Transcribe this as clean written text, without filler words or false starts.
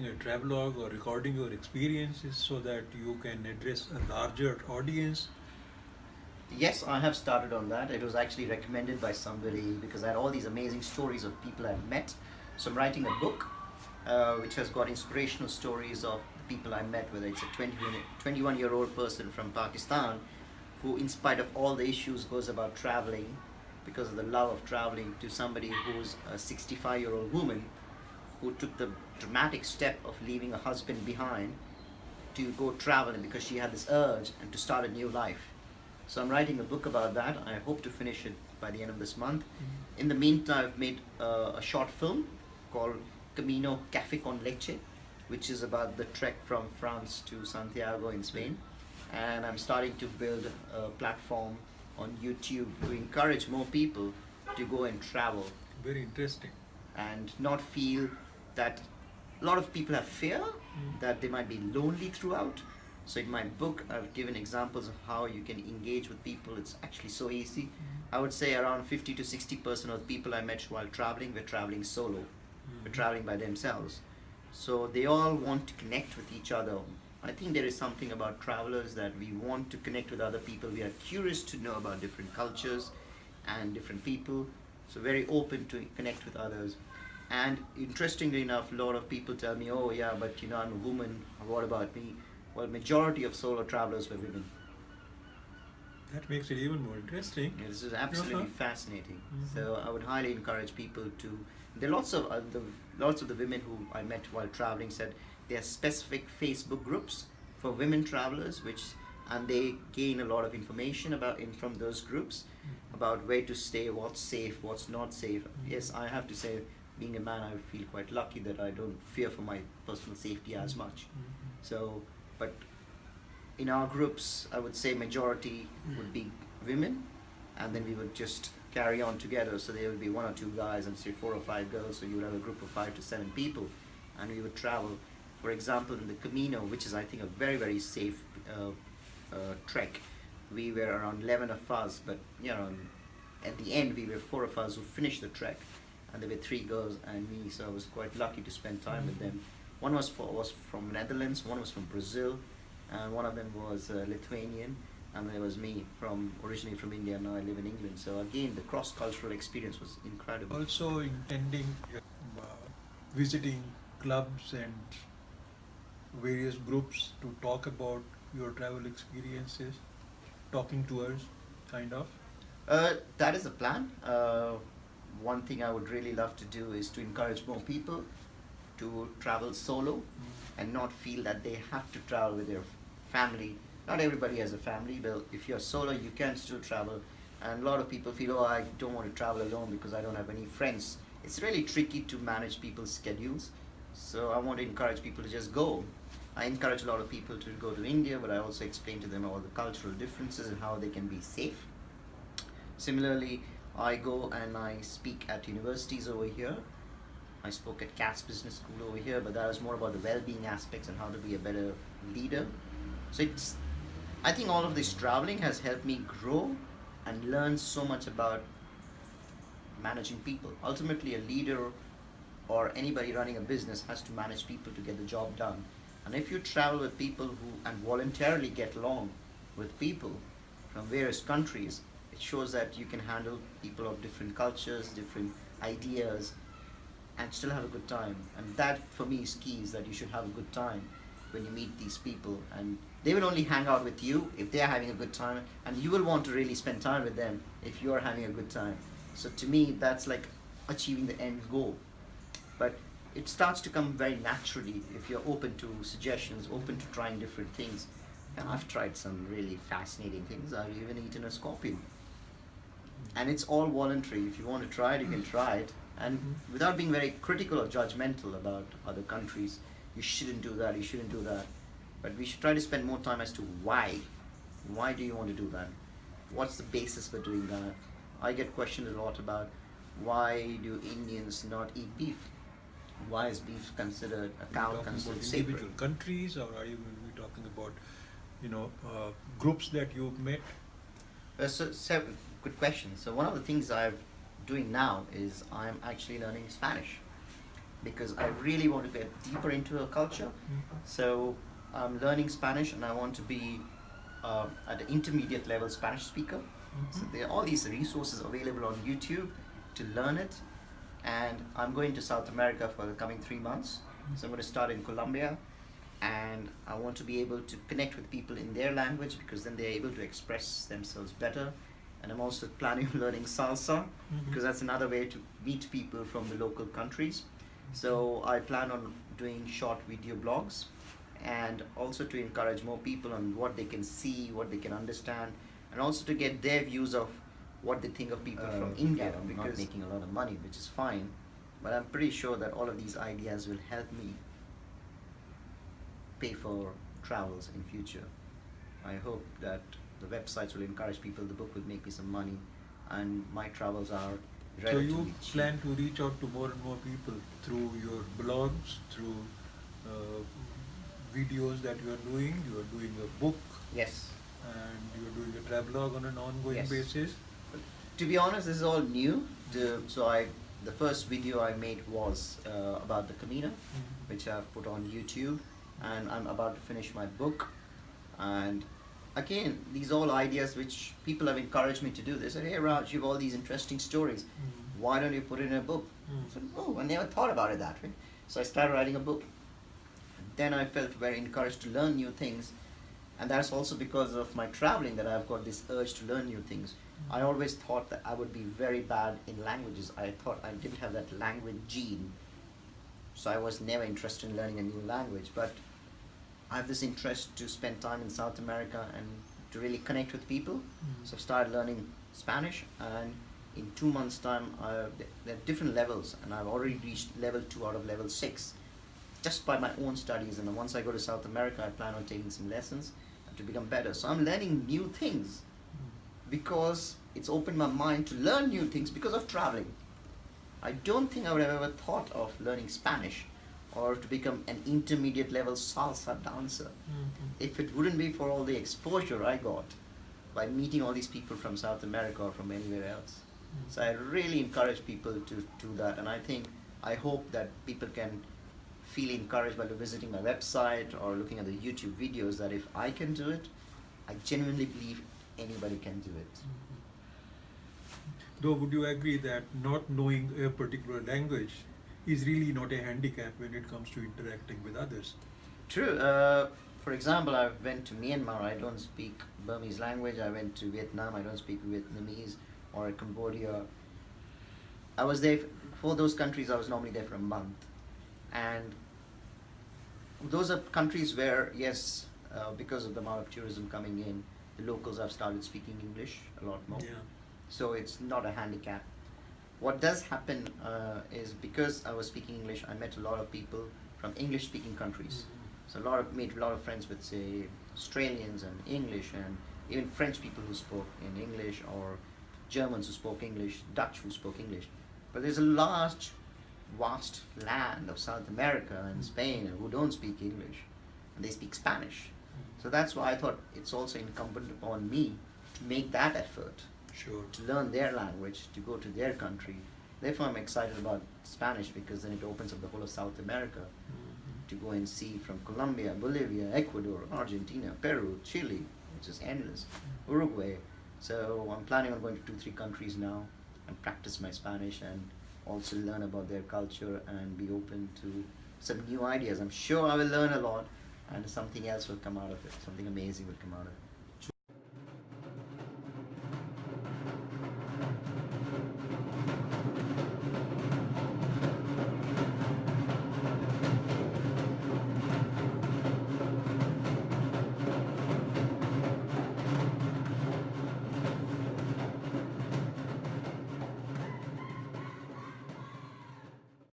writing a travelogue or recording your experiences so that you can address a larger audience? Yes, I have started on that. It was actually recommended by somebody because I had all these amazing stories of people I've met. So I'm writing a book which has got inspirational stories of the people I met, whether it's a 21-year-old person from Pakistan who, in spite of all the issues, goes about traveling because of the love of traveling, to somebody who's a 65-year-old woman who took the dramatic step of leaving a husband behind to go traveling because she had this urge and to start a new life. So I'm writing a book about that. I hope to finish it by the end of this month. In the meantime, I've made a short film called Camino Café con Leche, which is about the trek from France to Santiago in Spain. And I'm starting to build a platform on YouTube to encourage more people to go and travel Very interesting. and not feel that a lot of people have fear that they might be lonely throughout. So in my book, I've given examples of how you can engage with people. It's actually so easy. I would say around 50 to 60% of the people I met while traveling were traveling solo, were traveling by themselves. So they all want to connect with each other. I think there is something about travelers that we want to connect with other people. We are curious to know about different cultures and different people. So very open to connect with others. And interestingly enough, a lot of people tell me, oh yeah, but I'm a woman, what about me? Well, majority of solo travelers were women. That makes it even more interesting. Yeah, this is absolutely fascinating. So I would highly encourage people to. There are lots of the women who I met while traveling said there are specific Facebook groups for women travelers, and they gain a lot of information from those groups about where to stay, what's safe, what's not safe. Yes, I have to say, being a man, I feel quite lucky that I don't fear for my personal safety as much. So, but in our groups, I would say majority would be women, and then we would just carry on together. So there would be one or two guys and say 4 or 5 girls. So you would have a group of 5 to 7 people, and we would travel. For example, in the Camino, which is I think a very very safe trek, we were around 11 of us, but at the end we were 4 of us who finished the trek, and there were 3 girls and me. So I was quite lucky to spend time with them. One was from Netherlands, one was from Brazil, and one of them was Lithuanian, and there was me originally from India. Now I live in England. So again, the cross-cultural experience was incredible. Also intending uh, visiting clubs and various groups to talk about your travel experiences, talking tours, kind of. That is the plan. One thing I would really love to do is to encourage more people to travel solo and not feel that they have to travel with their family. Not everybody has a family, but if you're solo, you can still travel. And a lot of people feel, oh, I don't want to travel alone because I don't have any friends. It's really tricky to manage people's schedules. So I want to encourage people to just go. I encourage a lot of people to go to India, but I also explain to them all the cultural differences and how they can be safe. Similarly, I go and I speak at universities over here. I spoke at Cat's Business School over here, but that was more about the well-being aspects and how to be a better leader. So I think all of this traveling has helped me grow and learn so much about managing people. Ultimately, a leader or anybody running a business has to manage people to get the job done. And if you travel with people and voluntarily get along with people from various countries, it shows that you can handle people of different cultures, different ideas, and still have a good time. And that for me is key, is that you should have a good time when you meet these people, and they will only hang out with you if they are having a good time, and you will want to really spend time with them if you are having a good time. So to me, that's like achieving the end goal. But it starts to come very naturally if you're open to suggestions, open to trying different things. And I've tried some really fascinating things. I've even eaten a scorpion. And it's all voluntary. If you want to try it, you can try it. And without being very critical or judgmental about other countries, you shouldn't do that, you shouldn't do that. But we should try to spend more time as to why. Why do you want to do that? What's the basis for doing that? I get questioned a lot about why do Indians not eat beef? Why is beef considered, a cow considered sacred? Individual countries, or are you talking about, groups that you've met? Good question. So one of the things I'm doing now is I'm actually learning Spanish. because I really want to get deeper into a culture. So I'm learning Spanish, and I want to be at an intermediate level Spanish speaker. So there are all these resources available on YouTube to learn it. And I'm going to South America for the coming 3 months. So I'm going to start in Colombia, and I want to be able to connect with people in their language, because then they're able to express themselves better. And I'm also planning on learning salsa, because that's another way to meet people from the local countries. So I plan on doing short video blogs, and also to encourage more people on what they can see, what they can understand, and also to get their views of what they think of people from India. Yeah, I'm Because not making a lot of money, which is fine, but I'm pretty sure that all of these ideas will help me pay for travels in future. I hope that the websites will encourage people, the book will make me some money, and my travels are So relatively you cheap. plan to reach out to more and more people through your blogs, through videos that you are doing. You are doing a book, Yes. and you are doing a travelogue on an ongoing Yes. basis. To be honest, this is all new. The first video I made was about the Camino, which I've put on YouTube, and I'm about to finish my book. And again, these all ideas which people have encouraged me to do. They said, "Hey Raj, you have all these interesting stories. Why don't you put it in a book?" I said, "Oh, I never thought about it that way." So I started writing a book. Then I felt very encouraged to learn new things, and that's also because of my traveling that I've got this urge to learn new things. I always thought that I would be very bad in languages. I thought I didn't have that language gene, so I was never interested in learning a new language. But I have this interest to spend time in South America and to really connect with people. So I've started learning Spanish, and in 2 months' time, there are different levels, and I've already reached level 2 out of level 6, just by my own studies. And then once I go to South America, I plan on taking some lessons to become better. So I'm learning new things because it's opened my mind to learn new things because of traveling. I don't think I would have ever thought of learning Spanish or to become an intermediate level salsa dancer if it wouldn't be for all the exposure I got by meeting all these people from South America or from anywhere else. So I really encourage people to do that, and I hope that people can feel encouraged by visiting my website or looking at the YouTube videos, that if I can do it, I genuinely believe anybody can do it. Though, would you agree that not knowing a particular language is really not a handicap when it comes to interacting with others? True. For example, I went to Myanmar. I don't speak Burmese language. I went to Vietnam. I don't speak Vietnamese, or Cambodia. I was there for those countries. I was normally there for a month, and those are countries where, yes, because of the amount of tourism coming in, the locals have started speaking English a lot more. Yeah. So it's not a handicap. What does happen is, because I was speaking English, I met a lot of people from English-speaking countries. So made a lot of friends with, say, Australians and English, and even French people who spoke in English, or Germans who spoke English, Dutch who spoke English. But there's a large, vast land of South America and Spain who don't speak English, and they speak Spanish. So that's why I thought it's also incumbent upon me to make that effort, Sure. to learn their language, to go to their country. Therefore, I'm excited about Spanish, because then it opens up the whole of South America to go and see, from Colombia, Bolivia, Ecuador, Argentina, Peru, Chile, which is endless, Uruguay. So I'm planning on going to 2-3 countries now and practice my Spanish, and also learn about their culture and be open to some new ideas. I'm sure I will learn a lot, and something else will come out of it. Something amazing will come out of it.